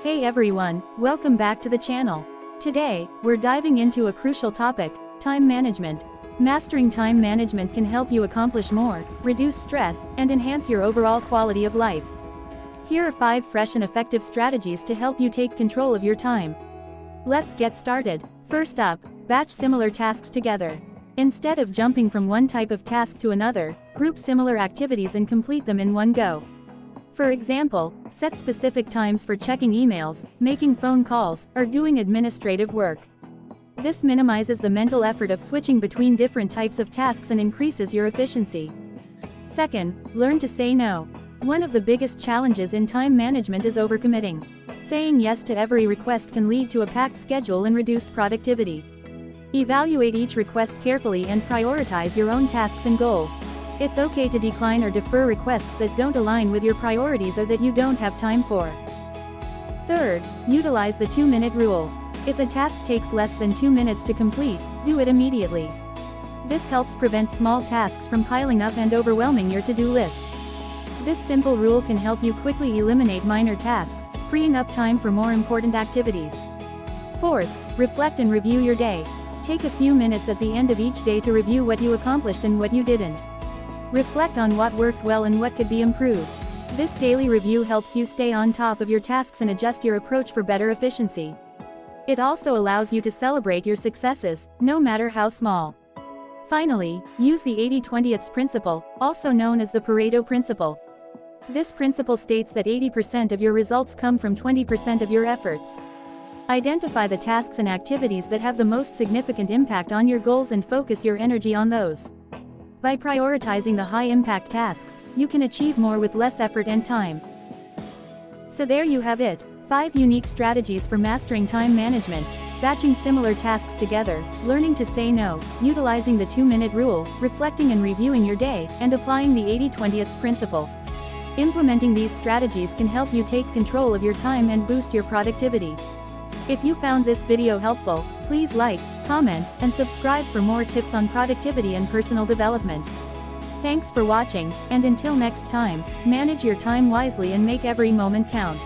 Hey everyone, welcome back to the channel. Today, we're diving into a crucial topic, time management. Mastering time management can help you accomplish more, reduce stress, and enhance your overall quality of life. Here are 5 fresh and effective strategies to help you take control of your time. Let's get started. First up, batch similar tasks together. Instead of jumping from one type of task to another, group similar activities and complete them in one go. For example, set specific times for checking emails, making phone calls, or doing administrative work. This minimizes the mental effort of switching between different types of tasks and increases your efficiency. Second, learn to say no. One of the biggest challenges in time management is overcommitting. Saying yes to every request can lead to a packed schedule and reduced productivity. Evaluate each request carefully and prioritize your own tasks and goals. It's okay to decline or defer requests that don't align with your priorities or that you don't have time for. Third, utilize the 2-minute rule. If a task takes less than 2 minutes to complete, do it immediately. This helps prevent small tasks from piling up and overwhelming your to-do list. This simple rule can help you quickly eliminate minor tasks, freeing up time for more important activities. Fourth, reflect and review your day. Take a few minutes at the end of each day to review what you accomplished and what you didn't. Reflect on what worked well and what could be improved. This daily review helps you stay on top of your tasks and adjust your approach for better efficiency. It also allows you to celebrate your successes, no matter how small. Finally, use the 80-20 principle, also known as the Pareto principle. This principle states that 80% of your results come from 20% of your efforts. Identify the tasks and activities that have the most significant impact on your goals and focus your energy on those. By prioritizing the high-impact tasks, you can achieve more with less effort and time. So there you have it, 5 unique strategies for mastering time management: batching similar tasks together, learning to say no, utilizing the 2-minute rule, reflecting and reviewing your day, and applying the 80-20 principle. Implementing these strategies can help you take control of your time and boost your productivity. If you found this video helpful, please like, comment, and subscribe for more tips on productivity and personal development. Thanks for watching, and until next time, manage your time wisely and make every moment count.